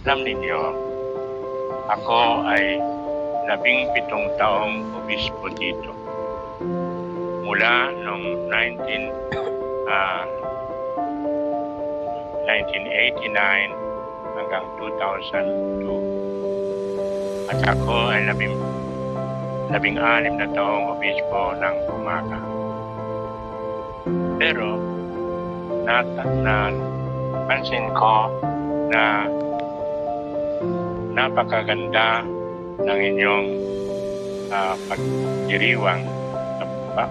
Alam ninyo, ako ay 17 taong obispo dito. Mula noong 1989 hanggang 2002. At ako ay 16 na taong obispo ng Bumaga. Pero napansin ko na napakaganda ng inyong pagdiriwang sa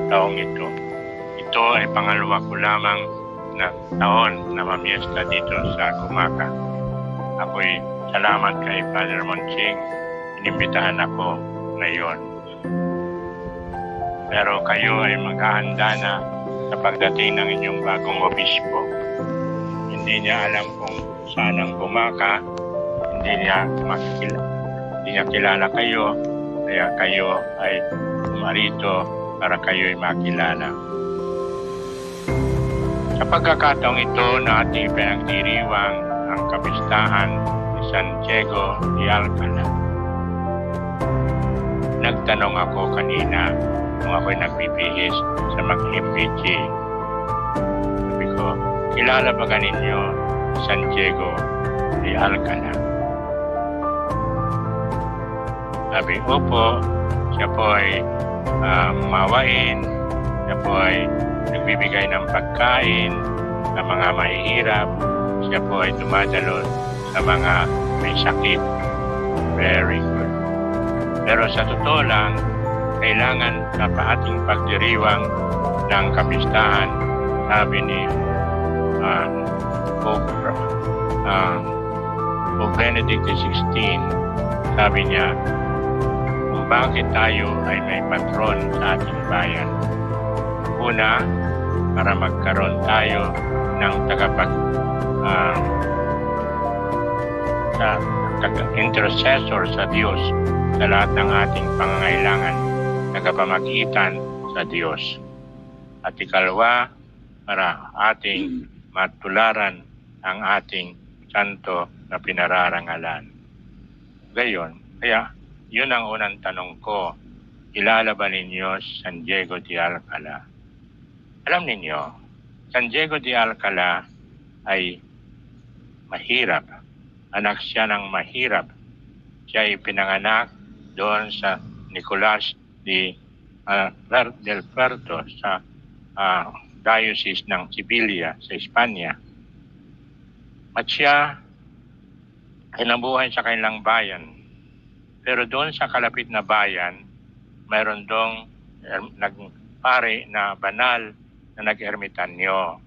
taong ito. Ito ay pangalawa ko lamang na taon na mamiesta dito sa Gumaca. Ako'y salamat kay Father Monching, inimbitahan ako ngayon. Pero kayo ay maghahanda na sa pagdating ng inyong bagong obispo. Hindi niya alam kung saan ang Gumaca, hindi niya kilala kayo, kaya kayo ay umarito para kayo ay makilala. Sa pagkakataong ito na ating pinagdiriwang ang kapistahan ni San Diego de Alcala, nagtanong ako kanina nung ako'y nagbibihis sa mag-MPG. Sabi ko, kilala ba ninyo San Diego de Alcala? Sabi, opo, siya po ay mawain, siya po ay nagbibigay ng pagkain sa mga mahihirap, siya po ay dumadalo sa mga may sakit. Very good. Pero sa totoo lang, kailangan sa ating pagdiriwang ng kapistahan, sabi ni Pope Benedict XVI, sabi niya, kung bakit tayo ay may patron sa ating bayan. Una, para magkaroon tayo ng intercessor sa Diyos sa lahat ng ating pangangailangan, tagapamagitan sa Diyos. At ikalawa, para ating matularan ang ating santo na pinararangalan. Gayon, kaya yun ang unang tanong ko, kilala ba ninyo San Diego de Alcala? Alam ninyo, San Diego de Alcala ay mahirap. Anak siya ng mahirap. Siya ay pinanganak doon sa Nicolas del Puerto sa Diocese ng Sibilia sa Espanya. At siya ay nabuhay sa kanilang bayan. Pero doon sa kalapit na bayan, mayroon doong nagpare na banal na nag-ermitanyo.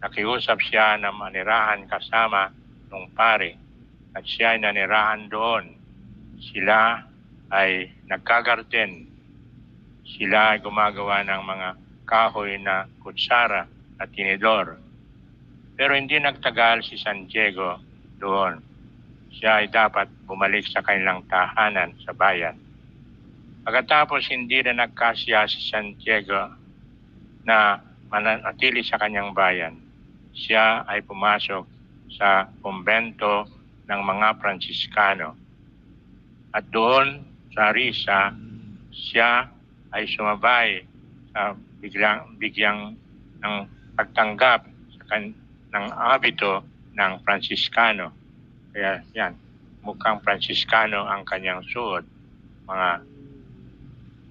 Nakiusap siya na manirahan kasama ng pare at siya ay nanirahan doon. Sila ay nagkagarden. Sila ay gumagawa ng mga kahoy na kutsara at tinidor. Pero hindi nagtagal si San Diego doon. Siya ay dapat bumalik sa kanilang tahanan sa bayan. Pagkatapos hindi na nagkasya si San Diego na manatili sa kanyang bayan, siya ay pumasok sa kumbento ng mga Pransiskano. At doon sa Risa, siya ay sumabay sa bigyang ng pagtanggap ng abito ng Pransiskano. Kaya yan, mukhang Pransiskano ang kanyang suot.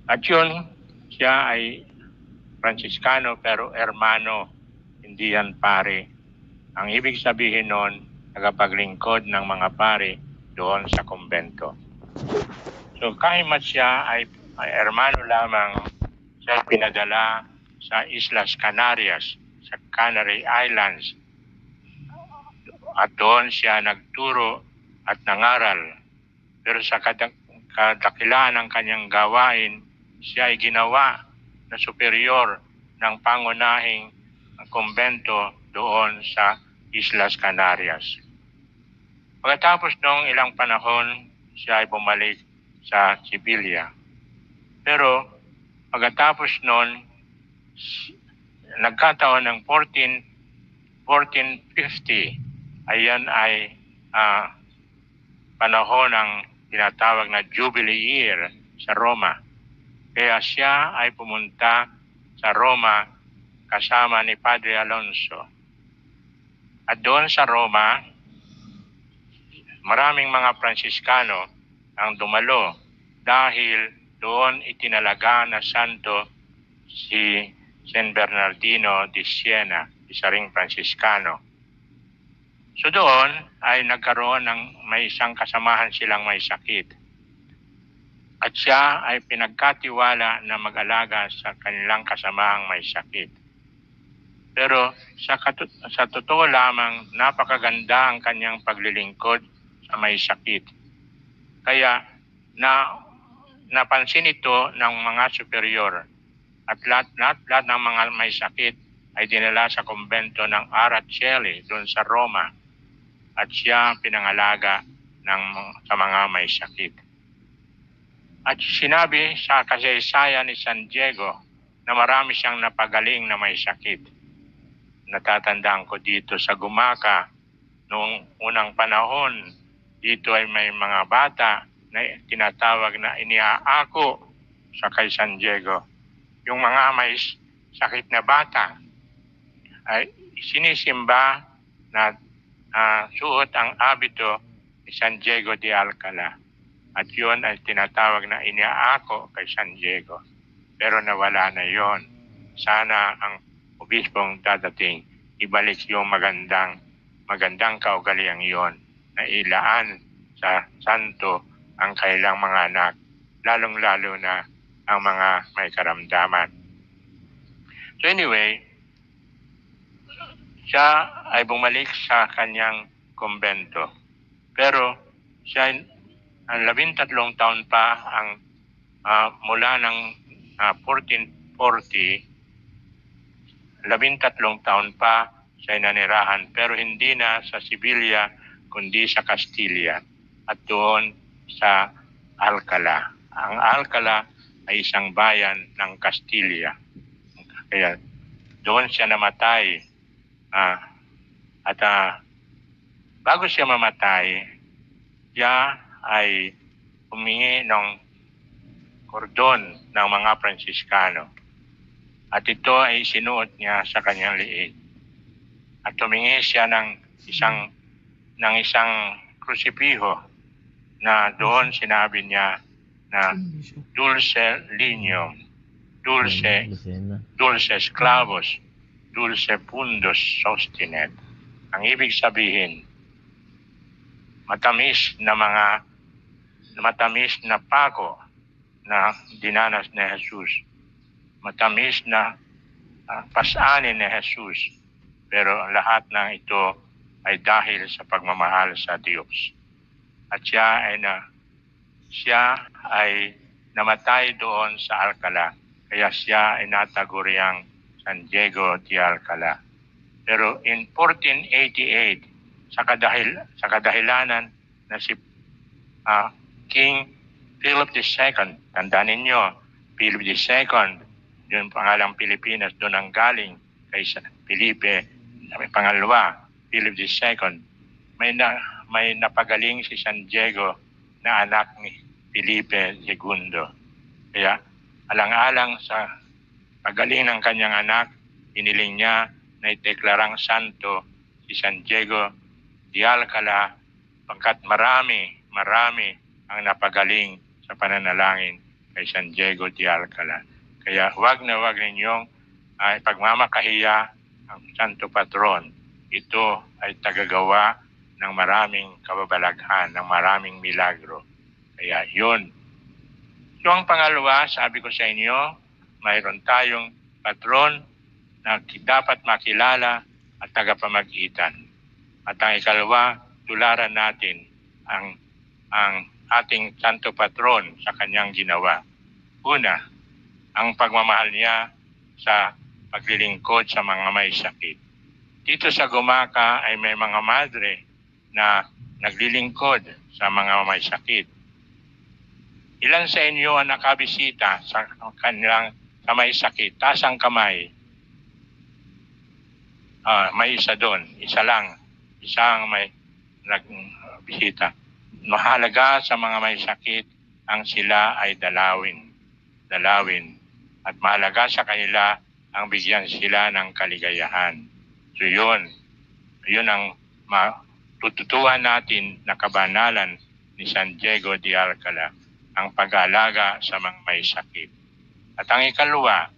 At yun, siya ay Pransiskano pero hermano, hindi yan pare. Ang ibig sabihin noon, tagapaglingkod ng mga pare doon sa kumbento. So kahit siya ay hermano lamang, siya ay pinadala sa Islas Canarias, sa Canary Islands. At doon siya nagturo at nangaral. Pero sa kadakilaan ng kanyang gawain, siya ay ginawa na superior ng pangunahing kumbento doon sa Islas Canarias. Pagkatapos noong ilang panahon, siya ay bumalik sa Sibilia. Pero pagkatapos noon, nagkataon ng 1450, ayan ay panahon ng tinatawag na Jubilee Year sa Roma. Kaya siya ay pumunta sa Roma kasama ni Padre Alonso. At doon sa Roma, maraming mga Pransiskano ang dumalo dahil doon itinalaga na santo si San Bernardino de Siena, isa ring Pransiskano. So doon ay nagkaroon ng may isang kasamahan silang may sakit. At siya ay pinagkatiwala na mag-alaga sa kanilang kasamahang may sakit. Pero sa totoo lamang, napakaganda ang kanyang paglilingkod sa may sakit. Kaya napansin ito ng mga superior at lahat ng mga may sakit ay dinala sa kumbento ng Araceli doon sa Roma at siya pinangalaga sa mga may sakit. At sinabi sa kasaysayan ni San Diego na marami siyang napagaling na may sakit. Natatandaan ko dito sa Gumaka, noong unang panahon, dito ay may mga bata na tinatawag na iniaako sa kay San Diego. Yung mga may sakit na bata ay sinisimba na suot ang abito ni San Diego de Alcala. At yun ay tinatawag na iniaako kay San Diego. Pero nawala na yon. Sana ang obispong dadating ibalik yung magandang kaugaliang yon na ilaan sa santo ang kailang mga anak, lalong-lalo na ang mga may karamdaman. So anyway, siya ay bumalik sa kanyang kumbento. Pero siya ang 13 taon pa ang mula ng 1440, 13 taon pa siya nanirahan pero hindi na sa Sevilla kundi sa Castilla at doon sa Alcala. Ang Alcala ay isang bayan ng Castilla. Kaya doon siya namatay at bago siya mamatay, siya ay humingi ng kordon ng mga Pransiskano. At ito ay sinuot niya sa kanyang liig. At humingi siya ng isang krusipiho na doon sinabi niya na dulce linium, dulce clavos, dulce pundus sostinet. Ang ibig sabihin, matamis na pako na dinanas ni Jesus. Matamis na pasanin ni Jesus. Pero lahat ng ito ay dahil sa pagmamahal sa Diyos. At siya ay namatay doon sa Alcala. Kaya siya ay nataguriang San Diego de Alcala. Pero in 1488, sa kadahilanan na si King Philip II, tandaan ninyo, Philip II, yung pangalang Pilipinas, doon ang galing kay Felipe, pangalawa, Philip II. May napagaling si San Diego na anak ni Felipe II. Kaya alang-alang sa pagaling ng kanyang anak, hiniling niya na ideklarang santo si San Diego de Alcala pagkat marami ang napagaling sa pananalangin kay San Diego de Alcala. Kaya wag ninyong pagmamakahiya ang Santo Patron. Ito ay tagagawa ng maraming kababalaghan, ng maraming milagro. Kaya yun. So ang pangalawa, sabi ko sa inyo, mayroon tayong patron na dapat makilala at tagapamagitan. At ang ikalawa, tularan natin ang ating Santo Patron sa kanyang ginawa. Una, ang pagmamahal niya sa paglilingkod sa mga may sakit. Dito sa Gumaka ay may mga madre na naglilingkod sa mga may sakit. Ilan sa inyo ang nakabisita sa kanilang sa may sakit? Taas ang kamay. May isa doon. Isa lang. Isang may bisita. Mahalaga sa mga may sakit ang sila ay dalawin. At mahalaga sa kanila ang bigyan sila ng kaligayahan. So yun ang matututuhan natin na kabanalan ni San Diego de Alcala, ang pag-aalaga sa mga may sakit. At ang ikalwa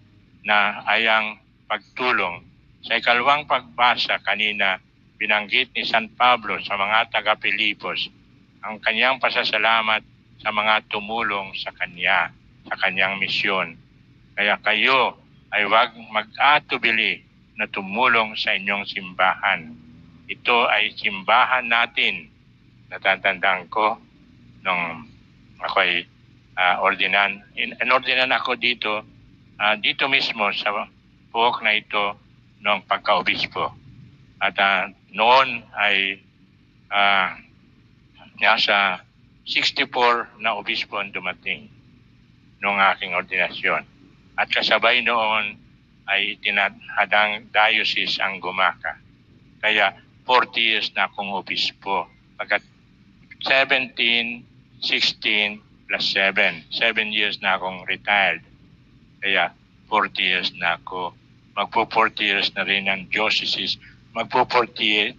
na ay ang pagtulong. Sa ikalawang pagbasa kanina, binanggit ni San Pablo sa mga taga-Pilipos ang kanyang pasasalamat sa mga tumulong sa kanya, sa kanyang misyon. Kaya kayo ay huwag mag-atubili na tumulong sa inyong simbahan. Ito ay simbahan natin. Natatandaan ko nung ako ay ordinan ako dito mismo sa puok na ito nung pagka-obispo. At noon ay nasa 64 na obispo ang dumating noong aking ordinasyon. At kasabay noon ay tinahadang diocese ang gumaka. Kaya 40 years na akong obispo. Pagkat 17, 16 plus 7. 7 years na akong retired. Kaya 40 years na ako. Magpo-40 years na rin ang diocese. Magpo-40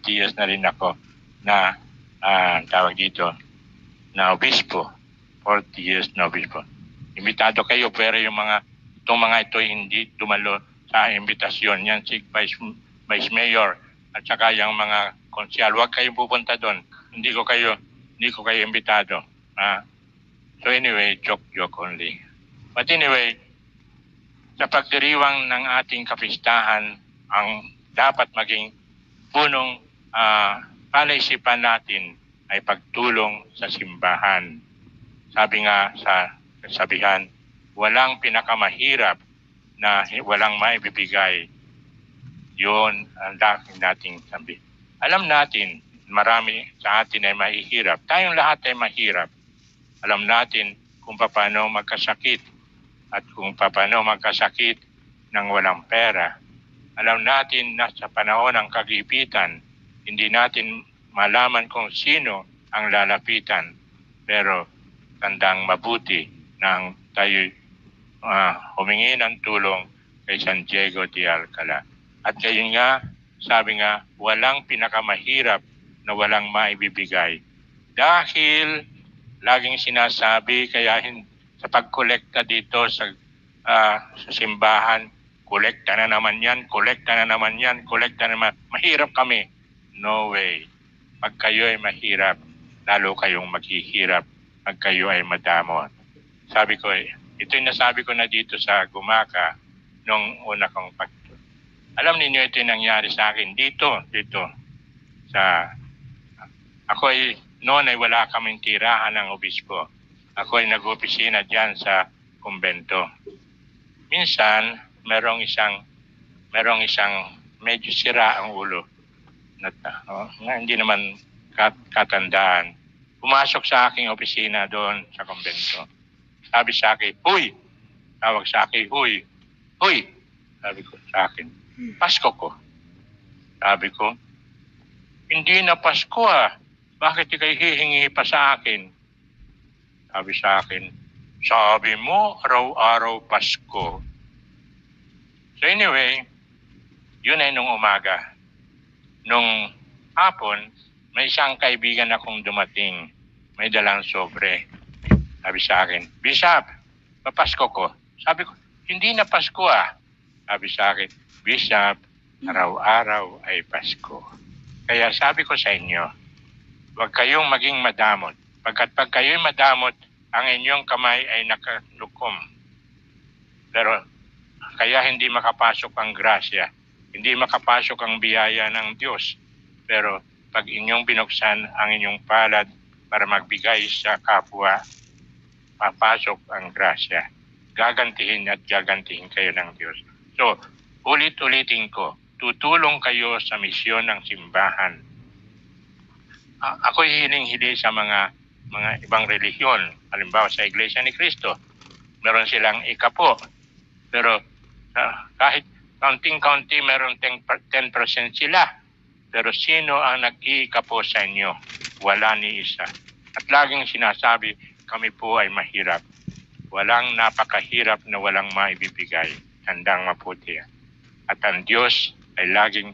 years na rin ako na tawag dito na obispo. 40 years na obispo. Imbitado kayo, pero itong mga ito hindi tumalo sa imbitasyon. Yan si Vice Mayor at saka yung mga konsyal. Huwag kayong pupunta doon. Hindi ko kayo imbitado. So anyway, joke only. But anyway, sa pagdiriwang ng ating kapistahan, ang dapat maging punong palaisipan natin ay pagtulong sa simbahan. Sabi nga sa kasabihan, walang pinakamahirap na walang maibibigay. Yun ang dapat nating sabi. Alam natin, marami sa atin ay mahihirap. Tayong lahat ay mahirap. Alam natin kung paano magkasakit at kung paano magkasakit ng walang pera. Alam natin na sa panahon ng kagipitan, hindi natin malaman kung sino ang lalapitan. Pero tandang mabuti nang tayo humingi ng tulong kay San Diego de Alcala. At gayon nga, sabi nga, walang pinakamahirap na walang maibibigay. Dahil laging sinasabi, kaya sa pagkolekta dito sa simbahan, kolekta na naman yan. Mahirap kami. No way. Pag kayo ay mahirap, lalo kayong maghihirap pag kayo ay madamot. Sabi ko, ito yung nasabi ko na dito sa Gumaka nung una kong Alam ninyo ito yung nangyari sa akin dito. Ako ay noon ay wala kaming tirahan ng obispo. Ako ay nag-opisina diyan sa kumbento. Minsan, merong isang medyo sira ang ulo. Hindi naman katandaan. Pumasok sa aking opisina doon sa kumbento. Sabi sa akin, "Huy!" Tawag sa akin, "Huy! Huy!" Sabi ko sa akin, "Pasko ko." Sabi ko, "Hindi na Pasko Bakit ikay hihingi pa sa akin?" Sabi sa akin, "Sabi mo, araw-araw Pasko." So anyway, yun ay nung umaga. Nung hapon, may isang kaibigan akong dumating. May dalang sobre. Sabi sa akin, "Bishop, papasko ko." Sabi ko, "Hindi na Pasko Sabi sa akin, "Bishop, araw-araw ay Pasko." Kaya sabi ko sa inyo, huwag kayong maging madamot. Pagkat pag kayo'y madamot, ang inyong kamay ay nakalukom. Pero kaya hindi makapasok ang grasya, hindi makapasok ang biyaya ng Diyos. Pero pag inyong binuksan ang inyong palad para magbigay sa kapwa, papasok ang grasya. Gagantihin kayo ng Diyos. So, ulit-ulitin ko, tutulong kayo sa misyon ng simbahan. Ako'y hiling-hili sa mga ibang relihiyon. Halimbawa sa Iglesia ni Cristo, meron silang ikapo. Pero kahit kaunting-kaunti, meron 10% sila. Pero sino ang nag-iika po sa inyo? Wala ni isa. At laging sinasabi, kami po ay mahirap. Walang napakahirap na walang maibibigay. Handang maputi. At ang Diyos ay laging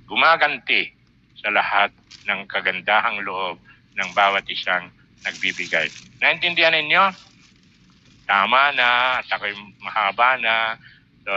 gumaganti sa lahat ng kagandahang loob ng bawat isang nagbibigay. Naintindihan ninyo? Tama na, at ako'y mahaba na. So,